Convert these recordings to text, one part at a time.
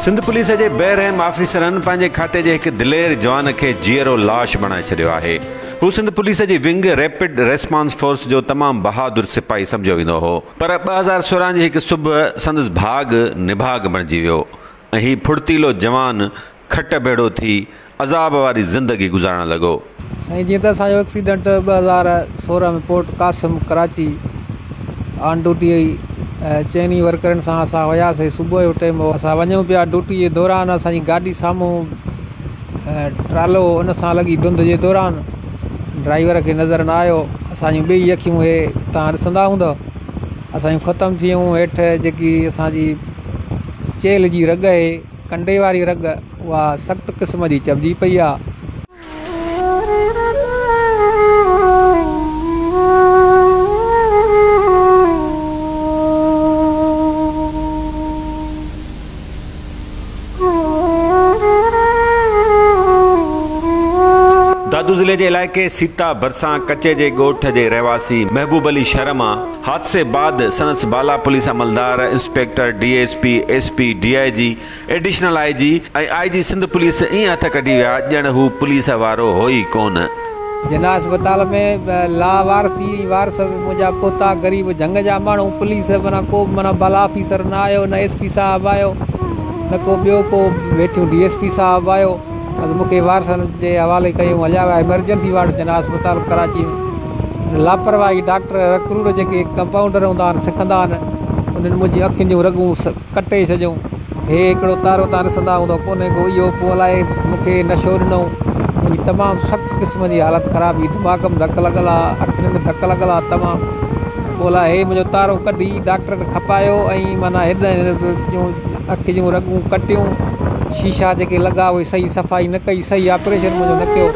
Sindh police जे बेरहम ऑफिसरनि पंहिंजे खाते जे हिकु दिलेर जवान खे जीअरो लाश बणाए छॾियो आहे। हू सिंध पुलिस जी विंग रैपिड रेस्पॉन्स फोर्स जो तमामु बहादुर सिपाही सम्झियो वेंदो हो, पर 2016 जी हिकु सुबुह संदसि भाग निभाग बणिजी वियो ऐं हीउ फुर्तीलो जवान खट भेड़ो थी अज़ाब वारी ज़िंदगी गुज़ारण लॻो। साईं, जीअं त असांजो एक्सीडेंट 2016 में port Qasim Karachi on duty चइनी वर्करनि सां असां हुयासीं। सुबुह जो टाइम हो, असां वञूं पिया ड्यूटी जे दौरान असांजी गाॾी साम्हूं ट्रालो उन सां लॻी धुंध जे दौरान ड्राइवर खे नज़र न आयो। असांजूं ॿई अखियूं हे तव्हां ॾिसंदा हूंदव असांजूं ख़तमु थी वियूं। हेठि जेकी असांजी चेल जी रग आहे, कंडे वारी रग, उहा सख़्तु क़िस्म जी चॿिजी पई आहे। दादू ज़िले के इलाइक़े सीता भरसां कच्चे जे ॻोठ जे रहवासी महबूब अली शर्मा हादसे बाद संदसि बाला पुलिस अमलदार inspector DSP SP DIG additional IG ऐं IG सिंध पुलिस ईअं हथ कढी विया ॼण हू पुलिस वारो हो ई कोन। जना अस्पताल में लावारसी वारस मुंहिंजा पोता ग़रीब झंग जा माण्हू, पुलिस माना को माना बाला ऑफिसर न आयो, न SP साहब आयो, न को ॿियो को वेठियूं DSP साहब आयो। बस मूंखे वारसनि जे हवाले कयूं, हलिया विया इमरजेंसी वार्ड जना अस्पताल कराची में। लापरवाही डॉक्टर रक्रूर जेके कंपाउंडर हूंदा आहिनि, सिखंदा आहिनि, उन्हनि मुंहिंजी अखियुनि जूं रगूं कटे छॾियूं। हे हिकिड़ो तारो तव्हां ॾिसंदा हूंदव कोन्हे को इहो, पोइ अलाए मूंखे नशो ॾिनो। मुंहिंजी तमामु सख़्तु क़िस्म जी हालति ख़राबी, दिमाग़ में धकु लॻल आहे, अखियुनि में धकु लॻल आहे तमामु। पोइ अलाए हे मुंहिंजो तारो कढी डॉक्टर खपायो ऐं माना हेॾ जूं अखि जूं रगूं कटियूं, शीशा जेके लॻा उहे सही सफ़ाई न कई, सही ऑपरेशन मुंहिंजो न कयो।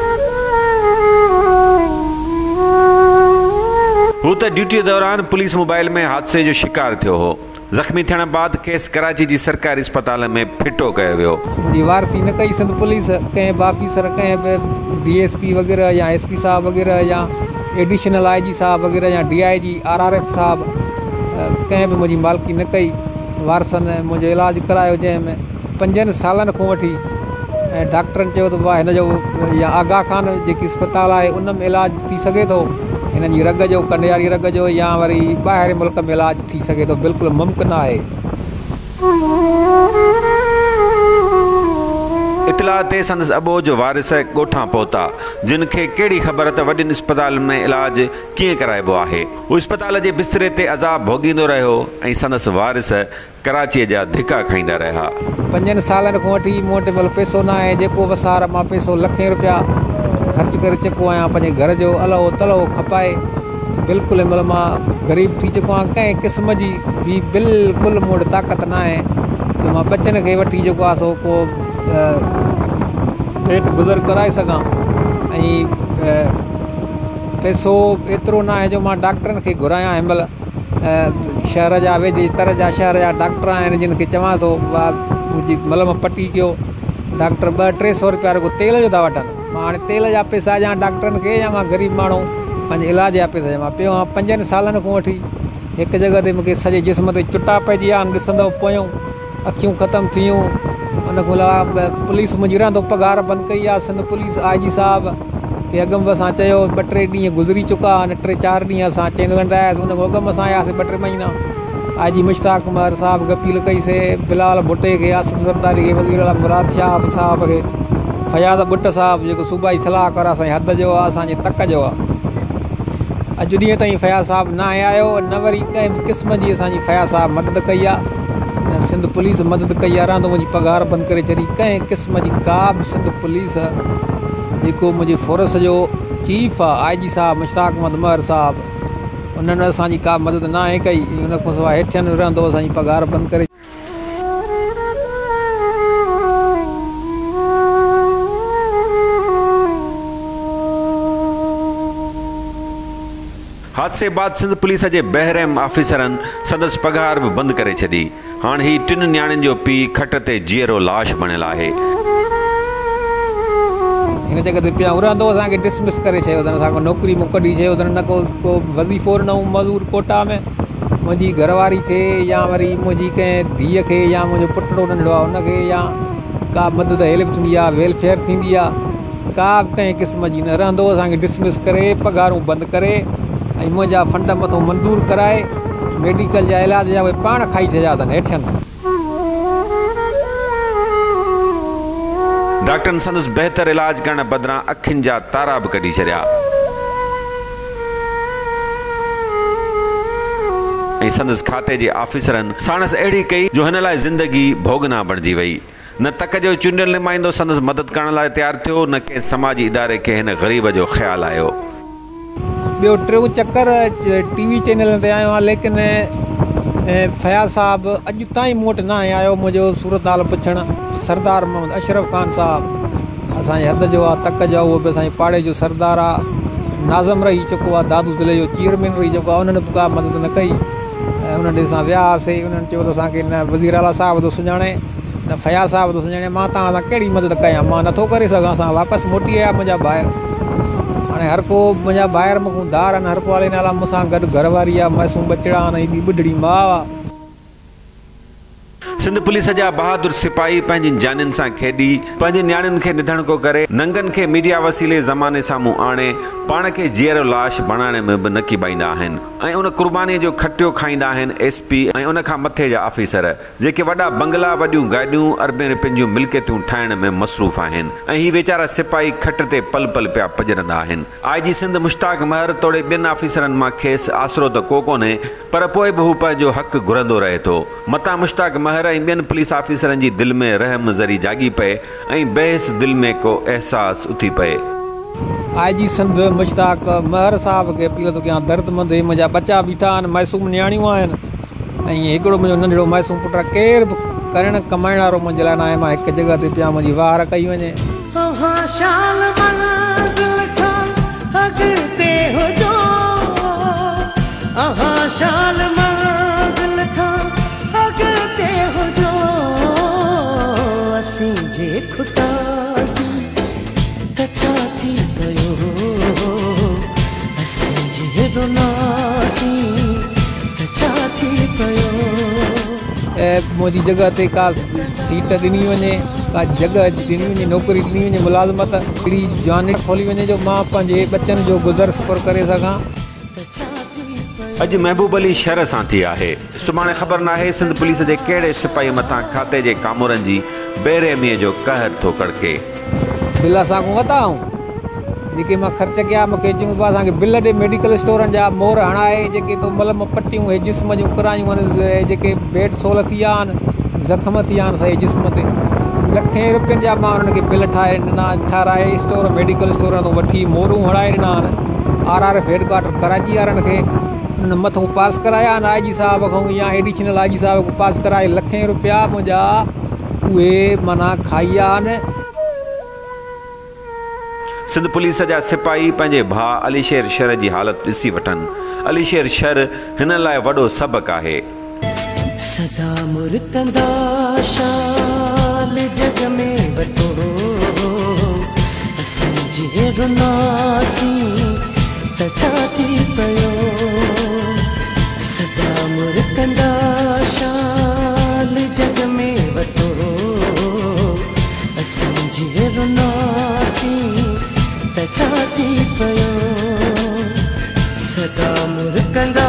हू त ड्यूटी दौरान पुलिस मोबाइल में हादसे जो शिकार थियो हो। ज़ख़्मी थियण बाद केस कराची जी सरकारी अस्पताल में फिटो कयो वियो। मुंहिंजी वारसी न कई सिंध पुलिस, कंहिं बि ऑफिसर, कंहिं बि DSP वग़ैरह या SP साहब वग़ैरह या एडिशनल IG साहब वग़ैरह या DIG RRF साहब, कंहिं बि मुंहिंजी मालिकी न कई। वारसनि मुंहिंजो इलाजु करायो, जंहिंमें 5 सालनि खां वठी ऐं डॉक्टरनि चयो त भाउ हिन जो या आगा खान जेकी अस्पताल आहे उन में इलाजु थी सघे थो, हिन जी रग जो, कंडे वारी रग जो, या वरी ॿाहिरि मुल्क में इलाजु थी सघे थो, बिल्कुलु मुमकिन आहे। इतला ते संदसि अबोज वारिस ॻोठां पहुता, जिन खे कहिड़ी ख़बर त वॾियुनि अस्पताल में इलाज कीअं कराइबो आहे। हू अस्पताल जे बिस्तरे ते अज़ाब भोगींदो रहियो ऐं संदसि वारिस कराचीअ जा धिका खाईंदा रहिया। 5 सालनि खां वठी मूं वटि महिल पैसो न आहे, जेको वसार मां पैसो लखें रुपया ख़र्च करे चुको आहियां पंहिंजे घर जो अलो तलो खपाए। बिल्कुलु महिल मां ग़रीब थी चुको आहियां, कंहिं क़िस्म जी बि बिल्कुलु मूं वटि ताक़त न आहे जो मां बचनि खे वठी जेको आहे सो को पेट गुज़र कराए सघां। ऐं पैसो एतिरो न आहे जो मां डॉक्टरनि खे घुरायां। हिन महिल शहर जा वेझे तर जा शहर जा डॉक्टर आहिनि, जिन खे चवां थो मुंहिंजी मलम पटी कयो, डॉक्टर 200-300 रुपया रुगो तेल जो था वठनि। मां हाणे तेल जा पैसा ॾियां डॉक्टरनि खे, या मां ग़रीब माण्हू पंहिंजे इलाज जा पैसा ॾियां। पियो 5 सालनि खां वठी हिकु जॻह ते मूंखे सॼे जिस्म ते चुटा पइजी विया आहिनि, ॾिसंदव पोयूं अखियूं ख़तमु थी वियूं। उन खां अलावा पुलिस मुंहिंजी रहंदो पघार बंदि कई आहे। सिंध पुलिस IG साहब खे अॻिमें असां चयो, 2-3 ॾींहं गुज़री चुका आहिनि, 3-4 ॾींहं असां चैनल हलायासीं, उन खां अॻिमें असां आयासीं 2-3 महीना। IG मुश्ताक उमर साहब खे अपील कईसीं, बिलाल भुट्टे खे, आसिफ ज़रदारी खे, वज़ीर आला मुराद शाह साहब खे, फयाज़ बुट साहब जेको सूबाई सलाहकार असांजे हद जो आहे, असांजे तक जो आहे। अॼु ॾींहं ताईं फयाज़ साहब न आयो, न वरी कंहिं बि क़िस्म जी असांजी फयाज़ साहब मदद कई आहे, न सिंध पुलिस मदद कई आहे। रहंदो मुंहिंजी पघार बंदि करे छॾी। कंहिं क़िस्म जी का बि सिंध पुलिस जेको मुंहिंजी फोर्स जो चीफ आहे IG साहब मुश्ताक उमर साहब, उन्हनि असांजी का मदद न आहे कई। उन खां सवाइ हेठियनि रहंदो असांजी पघार बंदि करे। हादसे बाद सिंध पुलिस जे बहरम ऑफिसरनि संदसि पघार बि बंदि करे छॾी। हाणे ही 3 न्याणियुनि जो पीउ खट ते जीअरो लाश बणियल आहे। हिन जॻह ते पिया रहंदो, असांखे डिसमिस करे छॾियो अथनि, असांखे नौकिरी मां कढी छॾियो अथनि, न को वज़ीफ़ो ॾिनो मज़दूर कोटा में, मुंहिंजी घरवारी खे या वरी मुंहिंजी कंहिं धीअ खे या मुंहिंजो पुटड़ो नंढड़ो आहे उनखे या का मदद हेल्प थींदी आहे वेलफेयर थींदी आहे का बि कंहिं क़िस्म जी न रहंदो असांखे डिसमिस करे पघारूं बंदि करे ऐं मुंहिंजा फंड मथां मंज़ूरु कराए मेडिकल जा इलाज जा उहे पाण खाई छॾिया अथनि हेठियनि। डॉक्टरनि संदसि बहितर इलाज करण बदिरां अखियुनि जा तारा बि कढी छॾिया ऐं संदसि खाते जे ऑफिसरनि साणसि अहिड़ी कई जो हिन लाइ ज़िंदगी भोगना बणिजी वई। न तक जो चूंडियल नुमाइंदो संदसि मदद करण लाइ तयारु थियो न कंहिं समाजी इदारे खे हिन ग़रीब जो ख़्यालु आयो। ॿियो टियों चकर TV चैनल ते आयो आहे लेकिन फयाज़ साहब अॼु ताईं मूं वटि न आयो मुंहिंजो सूरत हाल पुछणु। सरदार मोहम्मद अशरफ ख़ान साहब असांजे हद जो आहे तक जो उहो बि असांजे पाड़े जो सरदार आहे नाज़म रही चुको आहे दादू ज़िले जो चेयरमैन रही चुको आहे उन्हनि बि का मदद न कई ऐं उन्हनि असां वियासीं उन्हनि चयो त असांखे न वज़ीर आला साहब थो सुञाणे न फयाज़ साहब थो सुञाणे मां तव्हां सां कहिड़ी मदद कयां मां नथो करे सघां असां वापसि मोटी आया मुंहिंजा ॿाहिरि हाणे हर को मुंहिंजा ॿाहिरि मूंखां धार आहिनि हर को वाले नाला मूंसां गॾु घरवारी आहे मासूम बचड़ा आहिनि ॿी ॿुढड़ी माउ आहे। सिंध पुलिस जा बहादुर सिपाही पंहिंजी जानियुनि सां खेॾी पंहिंजे न्याणियुनि खे निधणको करे नंगनि खे मीडिया वसीले ज़माने साम्हूं आणे पाण खे जीअरो लाश बणाइण में बि न कीबाईंदा आहिनि ऐं उन क़ुर्बानीअ जो खटियो खाईंदा आहिनि SP ऐं उन खां मथे जा ऑफिसर जेके वॾा बंगला वॾियूं गाॾियूं अरबे रुपयनि जूं मिल्कियतूं ठाहिण में मसरूफ़ आहिनि ऐं ही वेचारा सिपाही खट ते पल पल पिया पजरंदा आहिनि। IG सिंध मुश्ताक महर तोड़े ॿियनि ऑफिसरनि मां खेसि आसरो त को कोन्हे पर पोइ बि हू पंहिंजो हक़ घुरंदो रहे थो। मतां मुश्ताक महर ऐं ॿियनि पुलिस ऑफिसरनि जी दिलि में रहम ज़री जागी पए ऐं बहस दिलि में को अहसास उथी पए। IG सिंध मुश्ताक महर साहब खे अपील थो कयां दर्दमंद मुंहिंजा बचा बीठा आहिनि मासूम नियाणियूं आहिनि ऐं हिकिड़ो मुंहिंजो नंढड़ो मासूम पुटु आहे केरु बि करण कमाइण वारो मुंहिंजे लाइ न आहे मां हिकु जॻह ते पिया मुंहिंजी वार कई वञे। मुंहिंजी जॻह ते का सीट ॾिनी वञे का जॻह ॾिनी वञे नौकरी ॾिनी वञे मुलाज़मत अहिड़ी जान खोली वञे जो मां पंहिंजे बचनि जो गुज़र सफ़र करे सघां। अॼु महबूब अली शहर सां थी आहे सुभाणे ख़बर न आहे सिंध पुलिस जे कहिड़े सिपाही मथां खाते जे कामोरनि जी बेरहमीअ जो कहर थो कड़के। बिल असां खां वधाऊं जेके मां ख़र्च कया मूंखे चयूं पिया असांखे बिल ॾे मेडिकल स्टोरनि जा मोहर हणाए जेके तो मलम पटियूं हे जिस्म जूं करायूं आहिनि जेके बेड सोल थी विया आहिनि ज़ख़्म थी विया आहिनि सही जिस्म ते लखें रुपयनि जा मां उन्हनि खे बिल ठाहे ॾिना ठाराए स्टोर मेडिकल स्टोर तां वठी मोहरूं हणाए ॾिना आहिनि RRF हेडक्वाटर कराची वारनि खे उन्हनि मथां पास कराया आहिनि IG साहब खां या एडिशनल IG साहब खां पास कराए लखें रुपया मुंहिंजा उहे माना खाई विया आहिनि। सिंध पुलिस जा सिपाही पंहिंजे भाउ अलीशेर शर जी हालत ॾिसी वठनि। अलीशेर शर हिन लाइ वॾो सबक़ु आहे। सदा मुर्तंदा शाल जग में वठो असां जीअरो नासी त छा थी पियो सदा मुर्तंदा शाल जग में वठो असां जीअरो नासी त छा थी पियो सदा मुर्तंदा